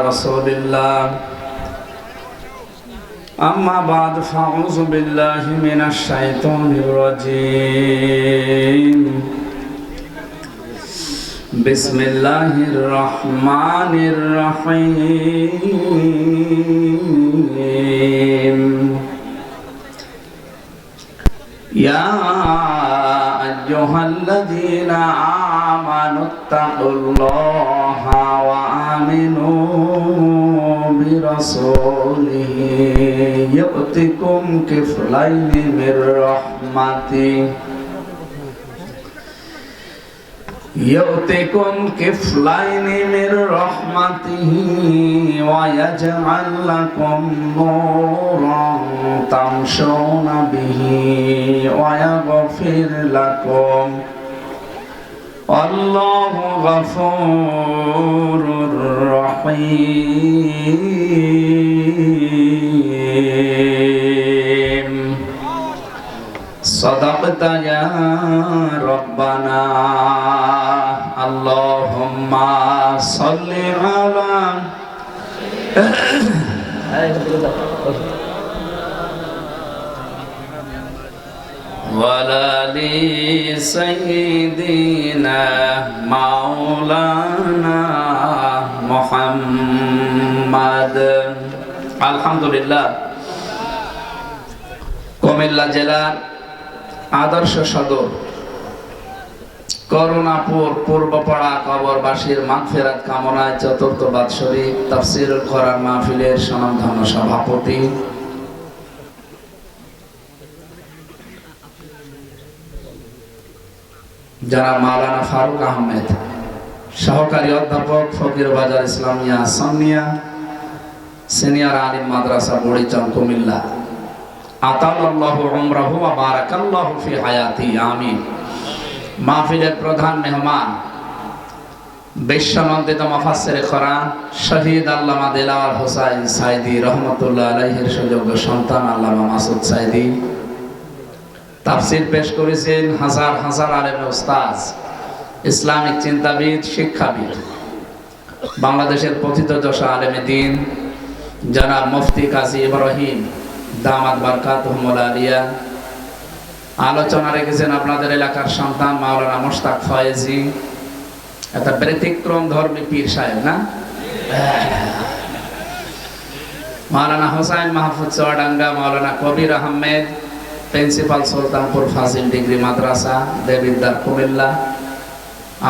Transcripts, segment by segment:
رسول الله أما بعد فأعوذ بالله من الشيطان الرجيم بسم الله الرحمن الرحيم يا أيها الذين آمنوا اتقوا الله وآمنوا برسوله يؤتكم كفلين من رحمته ويجعل لكم نورا تمشون به ويغفر لكم والله غفور رحيم صدقت يا ربنا اللهم صل على وعلى آل سيدنا مولانا محمد আলহামদুলিল্লাহ কুমিল্লা জেলার আদর্শ সদর করুণাপুর পূর্বপাড়া কবরবাসীর মাগফিরাত কামনায় চতুর্থ বাৎসরিক তাফসীরুল কোরআন মাহফিলের স্বনামধন্য সভাপতি যারা মাওলানা ফারুক আহমেদ, সহকারী অধ্যাপক ফকির বাজার ইসলামিয়া সন্নিয়া সিনিয়র আলিম মাদ্রাসা বড়িচং কুমিল্লা, আতালাল্লাহু উমরাহু ওয়া বারাকাল্লাহু ফি হায়াতি, আমিন। মাহফিলের প্রধান মেহমান বিশ্বনন্দিত মুফাসসিরে কোরআন শহীদ আল্লামা দেলাওয়ার হোসাইন সাইদি রহমাতুল্লাহ আলাইহির সুযোগ্য সন্তান আল্লামা মাসুদ সাইদি। তাফসীর পেশ করেছেন হাজার হাজার আলেম উস্তাদ, ইসলামিক চিন্তাবিদ, শিক্ষাবিদ, বাংলাদেশের প্রথিতযশা আলেমে দ্বীন জনাব মুফতি কাজী ইব্রাহিম দামাত বারকাতুহুল আলিয়া। আলোচনা রেখেছেন আপনাদের এলাকার সন্তান মাওলানা মুশতাক ফয়েজি, একটা ব্যতিক্রম ধর্মী পীর সাহেব না, মাওলানা হোসাইন মাহফুজ চুয়াডাঙ্গা, মাওলানা কবির আহমেদ প্রিন্সিপাল সুলতানপুর ফাজিল ডিগ্রি মাদ্রাসা দেবিদ্বার কুমিল্লা।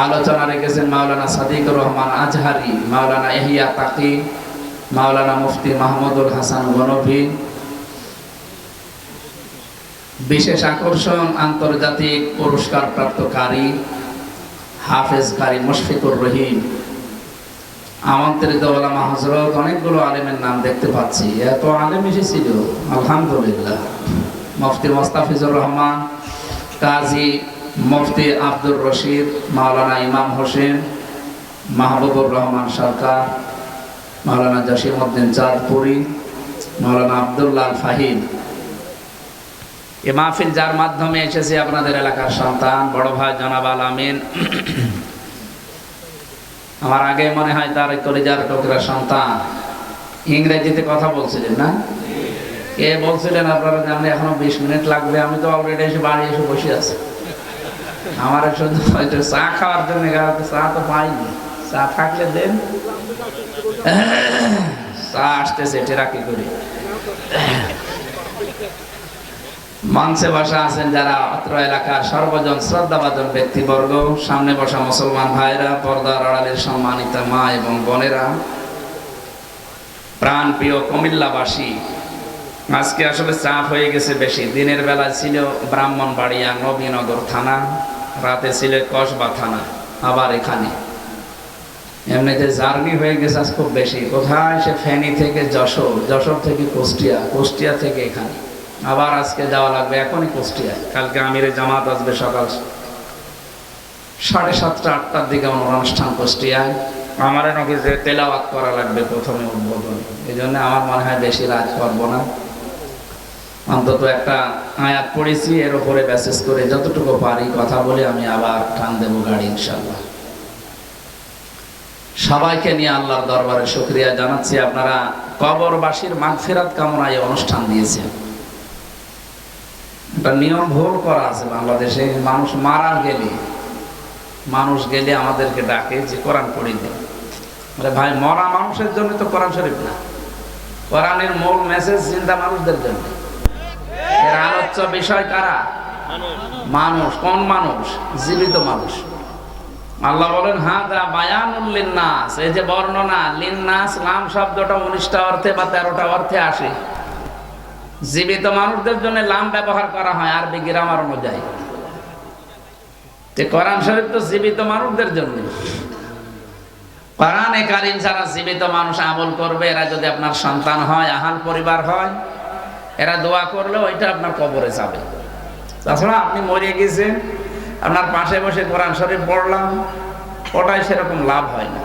আলোচনা রেখেছেন মাওলানা সাদিকুর রহমান আজহারি, মাওলানা ইহিয়া তাকি, মাওলানা মুফতি মাহমুদুল হাসান গনভি। বিশেষ আকর্ষণ আন্তর্জাতিক পুরস্কার প্রাপ্ত কারি হাফেজ কারি মুশফিকুর রহিম। আমন্ত্রিত ওলামা হযরত, অনেকগুলো আলেমের নাম দেখতে পাচ্ছি, এত আলেম এসেছিল আলহামদুলিল্লাহ। মুফতি মোস্তাফিজুর রহমান, কাজী মুফতি আব্দুর রশিদ, মাওলানা ইমাম হোসেন, মাহবুবুর রহমান সরকার, মাওলানা জসিমউদ্দিন চাঁদপুরি, মাওলানা আব্দুল্লাহ ফাহিম। এ মাহফিল যার মাধ্যমে এসেছে আপনাদের এলাকার সন্তান বড় ভাই জনাব আল আমিন। আমার আগে মনে হয় তার কলিজার টুকরা সন্তান ইংরেজিতে কথা বলছিলেন না? কে বলছিলেন আপনারা জানেন? এখনো 20 মিনিট লাগবে, আমি তো অলরেডি এসে বাড়ি এসে বসে আছি। আমার শুধু চা খাওয়ার জন্য, চা তো পাইনি, চা থাকলে দেন। চা আসতেছে টেরাকি করে। মঞ্চে বসা আছেন যারা অত্র এলাকার সর্বজন শ্রদ্ধাভাজন ব্যক্তিবর্গ, সামনে বসা মুসলমান ভাইরা, পর্দার আড়ালের সম্মানিত মা এবং বোনেরা, প্রাণ প্রিয় কুমিল্লাবাসী। আজকে আসলে চাপ হয়ে গেছে বেশি। দিনের বেলা ছিল ব্রাহ্মণবাড়িয়া নবীনগর থানা, রাতে ছিল কসবা থানা, আবার এখানে এমনিতে জার্নি হয়ে গেছে আজ খুব বেশি। কোথায় সে ফেনী থেকে যশোর, যশোর থেকে কুষ্টিয়া, কুষ্টিয়া থেকে এখানে, আবার আজকে যাওয়া লাগবে এখনই কুষ্টিয়ায়। কালকে আমিরে জামাত আসবে সকাল 7:30 8টার দিকে অনুষ্ঠান কুষ্টিয়ায়। আমার নাকি যে তেলাওয়াত করা লাগবে প্রথমে উদ্বোধন, এই জন্য আমার মনে হয় বেশি রাত করবো না, অন্তত একটা আয়াত পড়েছি, এর উপরে মেসেজ করে যতটুকু পারি কথা বলে আমি আবার টান দেবো গাড়ি ইনশাআল্লাহ। সবাইকে নিয়ে আল্লাহর দরবারে শুকরিয়া জানাচ্ছি, আপনারা কবরবাসীর মাগফিরাত কামনায় অনুষ্ঠান দিয়েছেন। একটা নিয়ম ভুল করা আছে বাংলাদেশে, মানুষ মারা গেলে আমাদেরকে ডাকে যে কোরআন পড়িয়ে দেন। মানে ভাই, মরা মানুষের জন্য তো কোরআন শরীফ না, কোরআনের মূল মেসেজ জিন্দা মানুষদের জন্য। এর আলোচ্য বিষয় কারা? মানুষ। কোন মানুষ? জীবিত মানুষ। আল্লাহ বলেন হাদা বায়ানুল লিন্নাস, এই যে বর্ণনা লিন্নাস, লাম শব্দটা 19টা অর্থে বা 13টা অর্থে আসে। জীবিত মানুষদের জন্য লাম ব্যবহার করা হয় আরবি গ্রামার অনুযায়ী। কোরআন শরীফ তো জীবিত মানুষদের জন্য। কোরআনে কারীম যারা জীবিত মানুষ আমল করবে, এরা যদি আপনার সন্তান হয়, আহাল পরিবার হয়, এরা দোয়া করলে ওইটা আপনার কবরে যাবে। তাছাড়া আপনি মরে গেছেন, আপনার পাশে বসে কোরআন শরীফ পড়লাম, ওটাই সেরকম লাভ হয় না,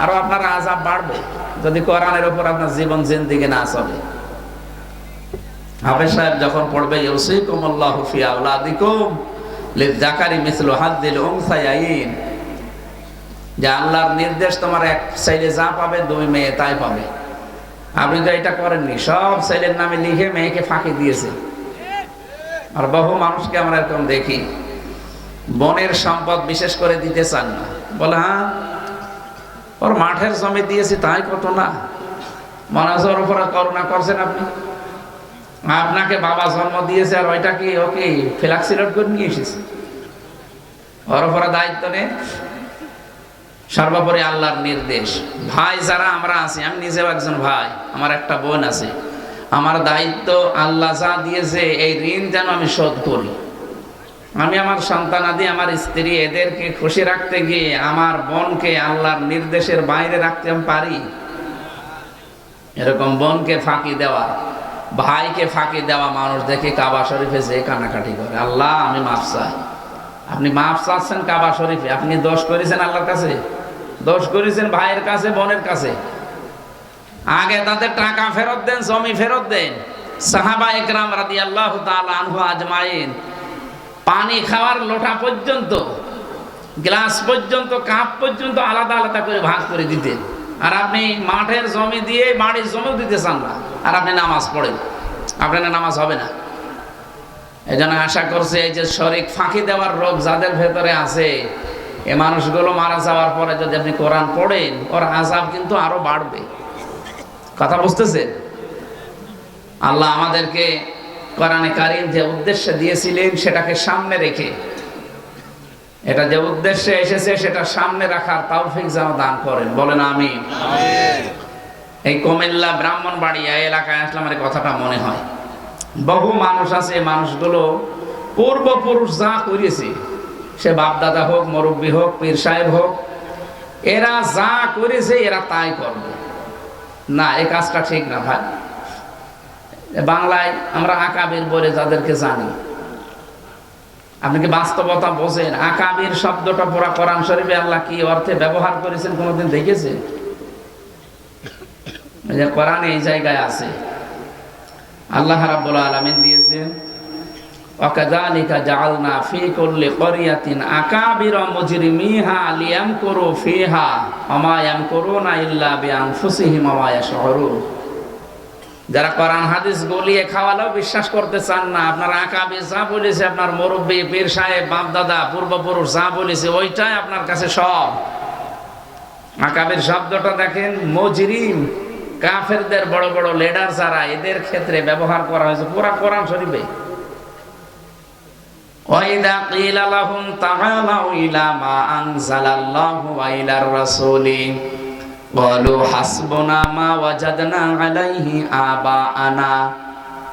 আরো আপনার আযাব বাড়বে যদি কোরআনের উপর আপনার জীবন জিন্দেগি না চলে। হাফেজ সাহেব যখন পড়বে ইউসিকুমুল্লাহু ফি আওলাদিকুম লিযাকারি মিসলু হাযযিল উনসায়াইন, যে আল্লাহর নির্দেশ, তোমার এক ছেলে যা পাবে 2 মেয়ে তাই পাবে। আপনি তো এটা করেননি, সব ছেলের নামে লিখে মেয়েকে ফাঁকি দিয়েছে। আর বহু মানুষকে আমরা এরকম দেখি, বনের সম্পদ বিশেষ করে দিতে চান না, বলে হ্যাঁ ওর মাঠের জমি দিয়েছি তাই কত না, মনাজর উপর করুণা করছেন আপনি। আপনাকে বাবা জন্ম দিয়েছে আর ওইটা কি ওকে ফ্ল্যাক্সিলোড করে নিয়ে এসেছে, ওর উপর দায়িত্ব নেই। সর্বোপরি আল্লাহর নির্দেশ। ভাই যারা আমরা আছি, আমি নিজেও একজন ভাই, আমার একটা বোন আছে, আমার দায়িত্ব আল্লাহ যা দিয়েছে এই ঋণ যেন আমি শোধ করি। আমি আমার সন্তানাদি, আমার স্ত্রী, এদেরকে খুশি রাখতে গিয়ে আমার বোনকে আল্লাহর নির্দেশের বাইরে রাখতে আমি পারি? এরকম বোনকে ফাঁকি দেওয়া, ভাইকে ফাঁকি দেওয়া মানুষ দেখে কাবা শরীফে যে কানাকাটি করে, আল্লাহ আমি মাফ চাই। আপনি মাফ চাচ্ছেন কাবা শরীফে, আপনি দোষ করেছেন আল্লাহর কাছে? দোষ করেছেন ভাইয়ের কাছে, বোনের কাছে? আগে তাদের টাকা ফেরত দেন, জমি ফেরত দেন। সাহাবা একরাম রাদিয়াল্লাহু তাআলা আনহু আজমাইন পানি খাওয়ার লোটা পর্যন্ত, গ্লাস পর্যন্ত, কাপ পর্যন্ত আলাদা আলাদা করে ভাগ করে দিতেন। আর আপনি মাঠের জমি দিয়ে বাড়ির জমিও দিতে চান না, আর আপনি নামাজ পড়েন, আপনার নামাজ হবে না। এই জন্য আশা করছে এই যে শরীক ফাঁকি দেওয়ার রোগ যাদের ভেতরে আছে, এ মানুষগুলো মারা যাওয়ার পরে যদি আপনি কোরআন পড়েন, ওর আযাব কিন্তু আরো বাড়বে। কথা বুঝতেছেন? আল্লাহ আমাদেরকে কোরআনে কারীম যে উদ্দেশ্যে দিয়েছিলেন সেটাকে সামনে রেখে, এটা যে উদ্দেশ্যে এসেছে সেটা সামনে রাখার তৌফিক যেন দান করেন, বলেন আমিন। এই কুমিল্লা ব্রাহ্মণবাড়িয়া এলাকায় আসলে আমার কথাটা মনে হয়, বহু মানুষ আছে, মানুষগুলো পূর্বপুরুষ যা করেছে, সে বাপদাদা হোক, মুরব্বী হোক, পীর সাহেব হোক, এরা যা করেছে এরা তাই করবে না। এই কাজটা ঠিক না ভাই। বাংলায় আমরা আকাবির বলে যাদেরকে জানি, আপনি কি বাস্তবতা বোঝেন? আকাবির শব্দটা পুরা কোরআন শরীফে আল্লাহ কি অর্থে ব্যবহার করেছেন কোনোদিন দেখেছেন? কোরআনে এই জায়গায় আছে, আল্লাহ রাব্বুল আলামিন দিয়েছেন ওয়াকাযালিকা জাআলনা ফী কুল্লি ক্বরিয়াতিন আকাবিরা মুজরিমিহা লিয়ামকুরু ফীহা ওয়া মা ইয়ামকুরুনা ইল্লা বিআনফুসিহিম ওয়া মা ইয়াশউরুন। যারা কোরআন হাদিস গলিয়ে খাওয়ালেও বিশ্বাস করতে চান না, আপনার আকাবির যা বলেছে, আপনার মুরব্বী, পীর সাহেব, বাপ দাদা, পূর্বপুরুষ যা বলেছে ওইটাই আপনার কাছে সব। আকাবির শব্দটা দেখেন, মুজরিম, কাফেরদের বড় বড় লিডার যারা, এদের ক্ষেত্রে ব্যবহার করা হয়েছে পুরা কোরআন শরীফে। ওয়াইদা কিলা লাহুম তাআলাউ ইলা মা আনজালাল্লাহু ওয়া ইলার রাসূলি ক্বালু হাসবুনা মা ওয়াজাদনা আলাইহি আবাআনা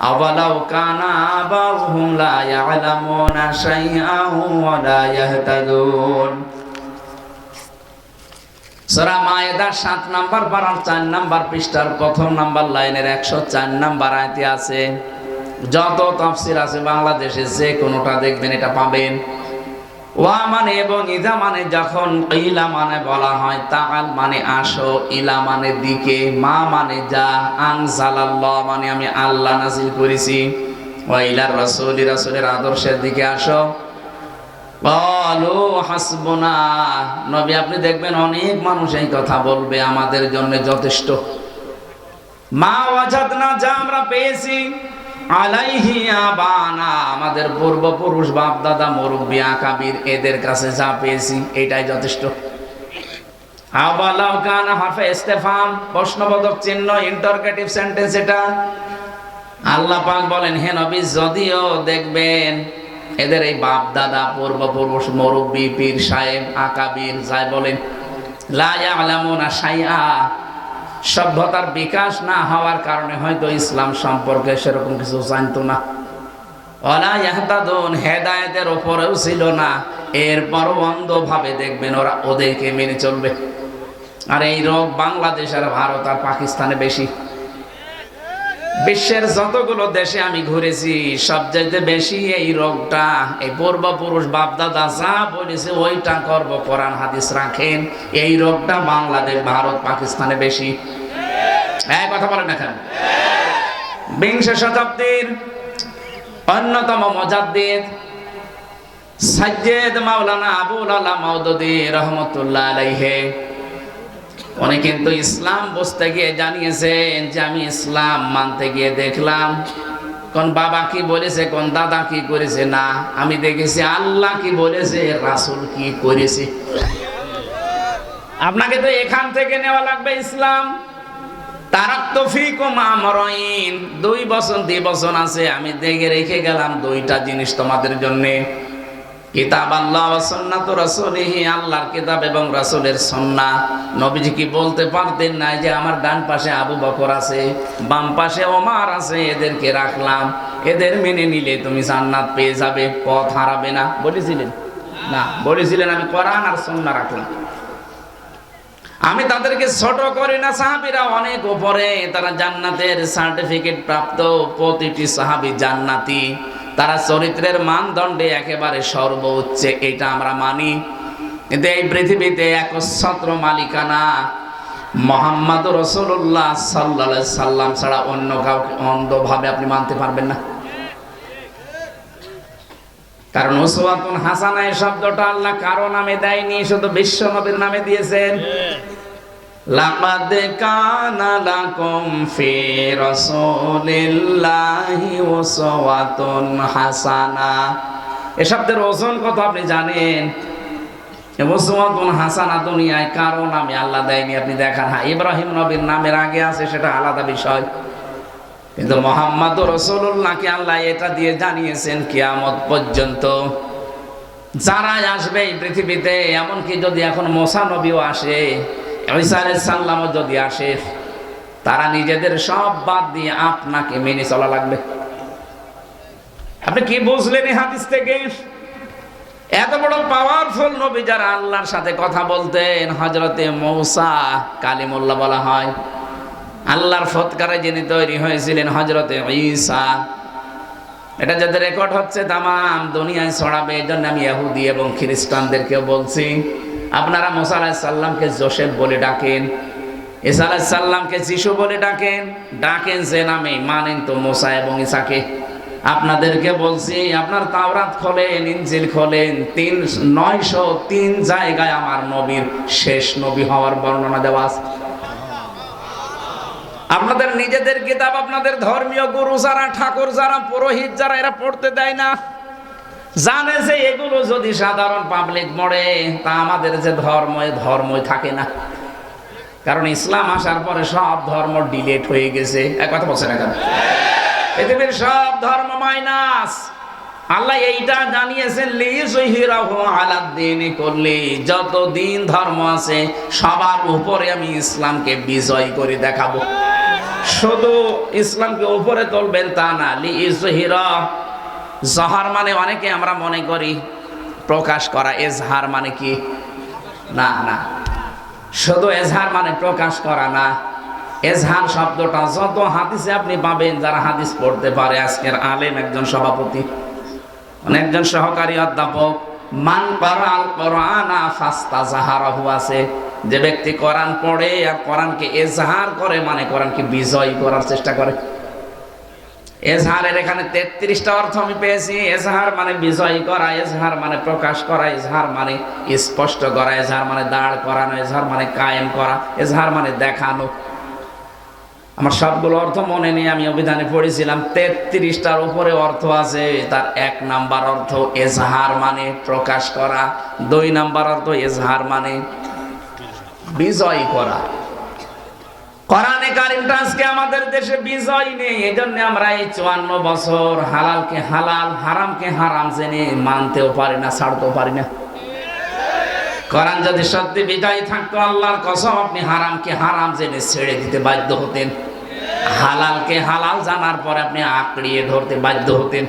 আওয়ালাউ কানা আবাউহুম লা ইয়ালামুনা শাইআন ওয়া লা ইয়াহতাদুন। সূরা মায়েদা 7 নম্বর পারার 4 নম্বর পৃষ্ঠার 1ম নম্বর লাইনের 104 নম্বর আয়াতে আছে। যত তাফসীর আছে বাংলাদেশে যে কোনোটা দেখবেন এটা পাবেন। ওয়া মানে এবং ইদা মানে যখন, ইলা মানে বলা হয়, তাআল মানে আসো, ইলা মানে দিকে, মা মানে যা, আনজালাল্লাহ মানে আমি আল্লাহ নাযিল করেছি, ওয়া ইলার রাসূলি রাসূলের আদর্শের দিকে আসো, ক্বালু হাসবুনা, নবী আপনি দেখবেন অনেক মানুষ এই কথা বলবে আমাদের জন্য যথেষ্ট। মা ওয়াজাদনা, যা আমরা পেয়েছি, আলাইহি আবানা, আমাদের পূর্বপুরুষ বাপ দাদা মুরব্বি আকাবির এদের কাছে যা পেয়েছি এটাই যথেষ্ট। আবালাউ কানা হারফে ইস্তেফাম, প্রশ্নবোধক চিহ্ন, ইন্টারগেটিভ সেন্টেন্স এটা। আল্লাহ পাক বলেন হে নবী যদিও দেখবেন এদের এই বাপ দাদা পূর্বপুরুষ মুরব্বি পীর সাহেব আকাবির যাই বলেন, লা ইয়ালামুনা শাইআ, সভ্যতার বিকাশ না হওয়ার কারণে হয়তো ইসলাম সম্পর্কে সেরকম কিছু জানতো না। ওয়ালা ইয়াহতাদুন, হেদায়েতের উপরেও ছিল না, এরপরও অন্ধভাবে দেখবেন ওরা ওদেরকে মেনে চলবে। আর এই রোগ বাংলাদেশ আর ভারত আর পাকিস্তানে বেশি। বিশ্বের যতগুলো দেশে আমি ঘুরেছি সবচাইতে বেশি এই রোগটা, এই পূর্বপুরুষ বাপদাদা যা বলেছে ওইটা করব, কোরআন হাদিস রাখেন, এই রোগটা বাংলাদেশ ভারত পাকিস্তানে বেশি। এই কথা বলেন না কেন? বিংশ শতাব্দীর অন্যতম মুজাদ্দিদ সাজ্জেদ মাওলানা আবুল আলা মাওদুদী রহমতুল্লাহ আলাইহি, উনি কিন্তু ইসলাম বুঝতে গিয়ে জানিয়েছেন যে আমি ইসলাম মানতে গিয়ে দেখলাম কোন বাবা কি বলেছে, কোন দাদা কি করেছে না, আমি দেখেছি আল্লাহ কি বলেছে, রাসূল কি করেছে। আপনাকে তো এখান থেকে নেওয়া লাগবে ইসলাম। তারাক্তু ফীকুম আমরাইন, 2 বছর আছে, আমি দেখে রেখে গেলাম 2টা জিনিস তোমাদের জন্য। কিতাব আল্লাহ ওয়া সুন্নাতু রাসূলিহি, আল্লাহর কিতাব এবং রাসূলের সুন্নাহ। নবীজি কি বলতে পারতেন না যে আমার ডান পাশে আবু বকর আছে, বাম পাশে ওমর আছে, এদেরকে রাখলাম, এদের মেনে নিলে তুমি জান্নাত পেয়ে যাবে, পথ হারাবে না, বলেছিলেন না? বলেছিলেন আমি কোরআন আর সুন্নাহ রাখলাম। আমি তাদেরকে ছোট করি না, সাহাবীরা অনেক উপরে, তারা জান্নাতের সার্টিফিকেট প্রাপ্ত, প্রতিটি সাহাবী জান্নাতি, তারা চরিত্রের মানদণ্ডে একেবারে সর্বোচ্চে, এটা আমরা মানি। কিন্তু এই পৃথিবীতে একচ্ছত্র মালিকানা মুহাম্মদুর রাসূলুল্লাহ সাল্লাল্লাহু আলাইহি সাল্লাম ছাড়া অন্য কাউকে অন্ধভাবে আপনি মানতে পারবেন না। কারণ উসওয়াতুন হাসানা এই শব্দটা আল্লাহ কারো নামে দেয়নি, শুধু বিশ্ব নবীর নামে দিয়েছেন। লাকাদ কানা লাকুম ফি রাসূলিল্লাহি উসওয়াতুন হাসানা, এই শব্দের ওজন কত আপনি জানেন? উসওয়াতুন হাসানা দুনিয়ায় কারো নামে আল্লাহ দেয়নি, আপনি দেখান। হ্যাঁ, ইব্রাহিম নবীর নামের আগে আছে, সেটা আলাদা বিষয়, কিন্তু মুহাম্মদুর রাসূলুল্লাহকে আল্লাহ এটা দিয়ে জানিয়েছেন কিয়ামত পর্যন্ত যারা আসবে এই পৃথিবীতে, এমনকি যদি এখন মুসা নবীও আসে, ঈসা আলাইহিস সালামও যদি আসে, তারা নিজেদের সব বাদ দিয়ে আপনাকে মেনে চলা লাগবে। আপনি কি বুঝলেন এই হাদিস থেকে? এত বড় পাওয়ারফুল নবী যারা আল্লাহর সাথে কথা বলতেন, হযরতে মূসা কালিমুল্লাহ বলা হয়, আল্লাহর ফতকারে যিনি তৈরি হয়েছিলেন হযরতে ঈসা, এটা যাদের রেকর্ড হচ্ছে তামাম দুনিয়ায় ছড়াবে। এই জন্য আমি ইহুদি এবং খ্রিস্টানদেরকেও বলছি, আপনারা মুসা আলাইহিস সালামকে যোসেফ বলে ডাকেন, ঈসা আলাইহিস সালামকে যিশু বলে ডাকেন, ডাকেন যে নামে, মানেন তো মুসা এবং ঈসাকে। আপনাদেরকে বলছি, আপনার তাওরাত খোলেন, ইনজিল খোলেন, 903 জায়গায় আমার নবীর শেষ নবী হওয়ার বর্ণনা দেওয়া আছে। আপনাদের নিজেদের কিতাব, আপনাদের ধর্মীয় গুরু যারা, ঠাকুর যারা, পুরোহিত যারা, এরা পড়তে দেয় না, জানে যে এগুলো যদি সাধারণ পাবলিক পড়ে তা আমাদের যে ধর্ম, এ ধর্মই থাকে না। কারণ ইসলাম আসার পরে সব ধর্ম ডিলেট হয়ে গেছে। এক কথা বলছেন না কেন? পৃথিবীর সব ধর্ম মাইনাস। আল্লাহ এইটা জানিয়েছেন লিইয়ুযহিরাহু আলাদ-দীনি কুল্লি, যত দিন ধর্ম আছে সবার উপরে আমি ইসলামকে বিজয় করে দেখাবো। শুধু ইসলামকে উপরে তুলবেন তা না, লিইয়ুযহিরা, জহার মানে অনেকে আমরা মনে করি প্রকাশ করা, এজহার মানে কি? না না, শুধু এজহার মানে প্রকাশ করা না। এজহার শব্দটা যত হাদিসে আপনি পাবেন, যারা হাদিস পড়তে পারে, আজকের আলেম একজন সভাপতি, অনেকজন সহকারী অধ্যাপক, মান কারাল কোরআনা ফাস্তাযহারাহু আছে, যে ব্যক্তি কোরআন পড়ে আর কোরআনকে এজহার করে, মানে কোরআনকে বিজয় করার চেষ্টা করে। এজহারের এখানে 33টা অর্থ আমি পেয়েছি। এজহার মানে বিজয় করা, এজহার মানে প্রকাশ করা, এজহার মানে স্পষ্ট করা, এজহার মানে দাঁড় করানো, এজহার মানে কায়েম করা, এজহার মানে দেখানো। আমার সবগুলো অর্থ মনে নেই, আমি অভিধানে পড়েছিলাম 33টার উপরে অর্থ আছে। তার 1 নাম্বার অর্থ এজহার মানে প্রকাশ করা, 2 নাম্বার অর্থ এজহার মানে বিজয় করা। কোরআনে কারিমটা আজকে আমাদের দেশে বিজয় নেই, এই জন্য আমরা এই 54 বছর হালালকে হালাল হারামকে হারাম জেনে মানতেও পারি না, ছাড়তেও পারি না। কোরআন যদি সত্যি বিজয় থাকতো, আল্লাহর কসম আপনি হারামকে হারাম জেনে ছেড়ে দিতে বাধ্য হতেন, হালালকে হালাল জানার পরে আপনি আঁকড়িয়ে ধরতে বাধ্য হতেন।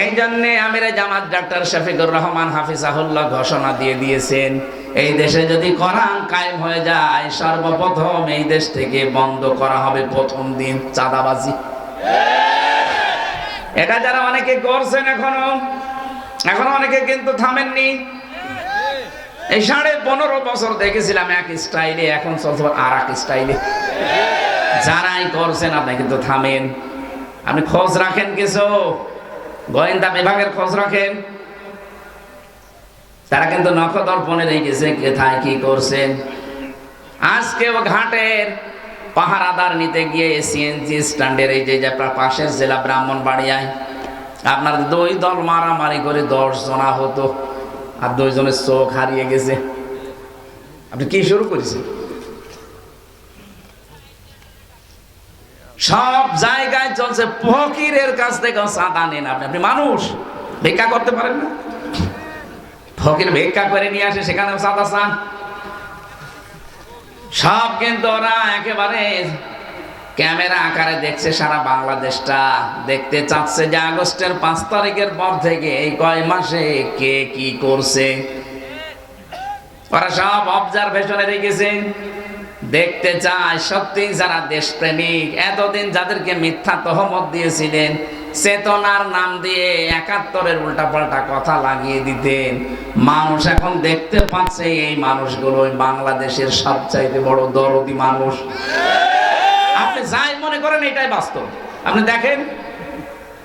এই জন্যে আমিরে জামাত ডক্টর শফিকুর রহমান হাফিজাহুল্লাহ ঘোষণা দিয়ে দিয়েছেন, এই দেশে যদি কোরআন কায়েম হয়ে যায়, সর্বপ্রথম এই দেশ থেকে বন্ধ করা হবে প্রথম দিন চাঁদাবাজি। এটা যারা অনেকে করছেন এখনো অনেকে কিন্তু থামেননি। এই 15.5 বছর দেখেছিলাম এক স্টাইলে, এখন চলছে আর এক স্টাইলে। যারাই করছেন আপনি কিন্তু থামেন। আপনি খোঁজ রাখেন, কিছু গোয়েন্দা বিভাগের খোঁজ রাখেন, তারা কিন্তু নখদর্পণে রেখেছে কোথায় কি করছেন। আজকে ও ঘাটের পাহারাদার নিতে গিয়ে সিএনজি স্ট্যান্ডের এই যে পাশের জেলা ব্রাহ্মণবাড়িয়ায় আপনার 2 দল মারামারি করে 10 জনা হতো, আর 2 জনের চোখ হারিয়ে গেছে। আপনি কি শুরু করেছেন? সব জায়গায় চলছে ফকিরের কাছ থেকে চাঁদা নেন। আপনি মানুষ ভিক্ষা করতে পারেন না, ফকির ভিক্ষা করে নিয়ে আসে, সেখানেও চাঁদা চান। সব কিন্তু ওরা একেবারে ক্যামেরা আকারে দেখছে, সারা বাংলাদেশটা দেখতে চাচ্ছে যে আগস্টের 5 তারিখের পর থেকে এই কয় মাসে কে কি করছে। ওরা সব অবজারভেশনে রেখেছে, দেখতে চায় সত্যি যারা দেশপ্রেমিক, এতদিন যাদেরকে মিথ্যা তহমত দিয়েছিলেন, চেতনার নাম দিয়ে 71-এর উল্টাপাল্টা কথা লাগিয়ে দিতেন, মানুষ এখন দেখতে পাচ্ছে এই মানুষগুলো বাংলাদেশের সবচাইতে বড় দরদি মানুষ। আপনি যাই মনে করেন এটাই বাস্তব। আপনি দেখেন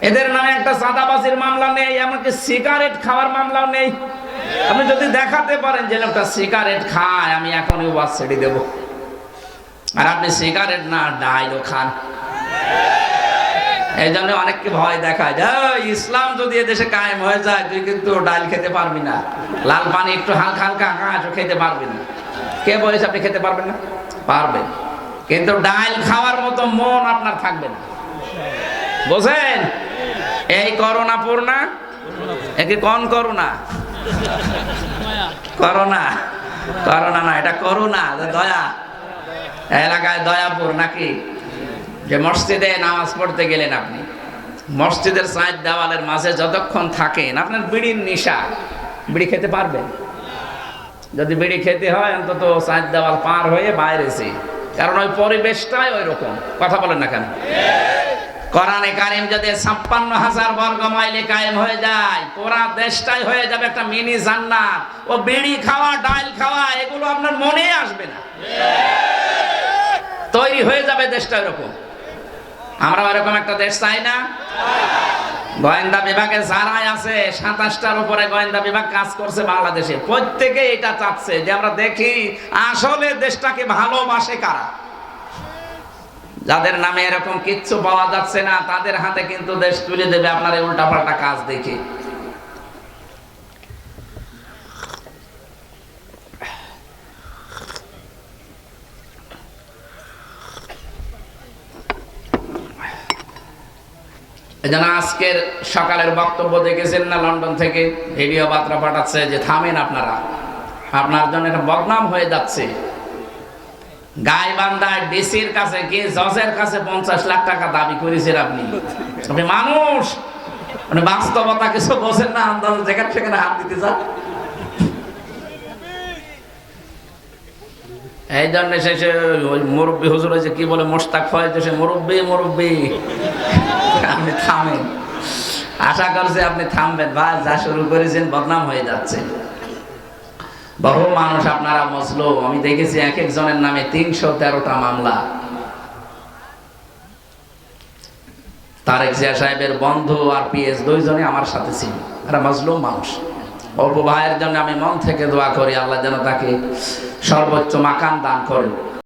এদের নামে একটা চাঁদাবাজির মামলা নেই, এমনকি সিগারেট খাওয়ার মামলাও নেই। আপনি যদি দেখাতে পারেন যে লোকটা সিগারেট খায়, আমি এখনই ওয়াজ ছেড়ে দেব। আর আপনি সিগারেট না ডাইলও খান। এই জন্য অনেককে ভয় দেখায় যে ইসলাম যদি এদেশে কায়েম হয়ে যায়, তুই কিন্তু ডাইল খেতে পারবি না, লাল পানি একটু হালকা হালকা ঘাসও খেতে পারবি না। কে বলেছে আপনি খেতে পারবেন না? পারবেন, কিন্তু ডাইল খাওয়ার মতো মন আপনার থাকবে না। বোঝেন? এই করোনা পূর্ণা একে কোন করোনা? করোনা করোনা না, এটা করোনা, দয়া। এলাকায় দয়াপুর নাকি? যে মসজিদে নামাজ পড়তে গেলেন, আপনি মসজিদের 4 দেওয়ালের মাঝে যতক্ষণ থাকেন আপনার বিড়ির নেশা, বিড়ি খেতে পারবেন? যদি বিড়ি খেতে হয় অন্তত 4 দেওয়াল পার হয়ে বাইরেছে, কারণ ওই পরিবেশটাই ওই রকম। কথা বলেন না কেন? কোরআনে কারিম যদি 56,000 বর্গ মাইলে কায়েম হয়ে যায়, পুরা দেশটাই হয়ে যাবে একটা মিনি জান্নাত। ও বিড়ি খাওয়া, ডাল খাওয়া এগুলো আপনার মনে আসবে না, তৈরি হয়ে যাবে দেশটা এরকম। আমরা এরকম একটা দেশ চাই না। গোয়েন্দা বিভাগে যারাই আছে, 27টার উপরে গোয়েন্দা বিভাগ কাজ করছে বাংলাদেশে, প্রত্যেকে এটা চাচ্ছে যে আমরা দেখি আসলে দেশটাকে ভালোবাসে কারা। যাদের নামে এরকম কিচ্ছু পাওয়া যাচ্ছে না, তাদের হাতে কিন্তু দেশ তুলে দেবে আপনার এই উল্টাপাল্টা কাজ দেখে। এজন্য আজকের সকালের বক্তব্য দেখেছেন না, লন্ডন থেকে ভিডিও বার্তা পাঠাচ্ছে যে থামেন আপনারা, আপনার জন্য এটা বদনাম হয়ে যাচ্ছে। গাইবান্ধায় ডিসির কাছে কি জজের কাছে 50 লাখ টাকা দাবি করেছেন আপনি। আপনি মানুষ, মানে বাস্তবতা কিছু বোঝেন না, আন্দাজ যেখানে সেখানে হাত দিতে চান। এই জন্য শেষে ওই মুরব্বী হুজুর হয়েছে কি বলে, মোস্তাক ফয়েজ, সে মুরব্বী মুরব্বী। আপনি থামেন, আশা করছি আপনি থামবেন। ভাই যা শুরু করেছেন বদনাম হয়ে যাচ্ছে। বহু মানুষ আপনারা মজলুম, আমি দেখেছি এক একজনের নামে 313টা মামলা। তারেক জিয়া সাহেবের বন্ধু আর পিএস দুইজনে আমার সাথে ছিল, এরা মাজলুম মানুষ। অপু ভাইয়ের জন্য আমি মন থেকে দোয়া করি, আল্লাহ যেন তাকে সর্বোচ্চ মাকাম দান করেন।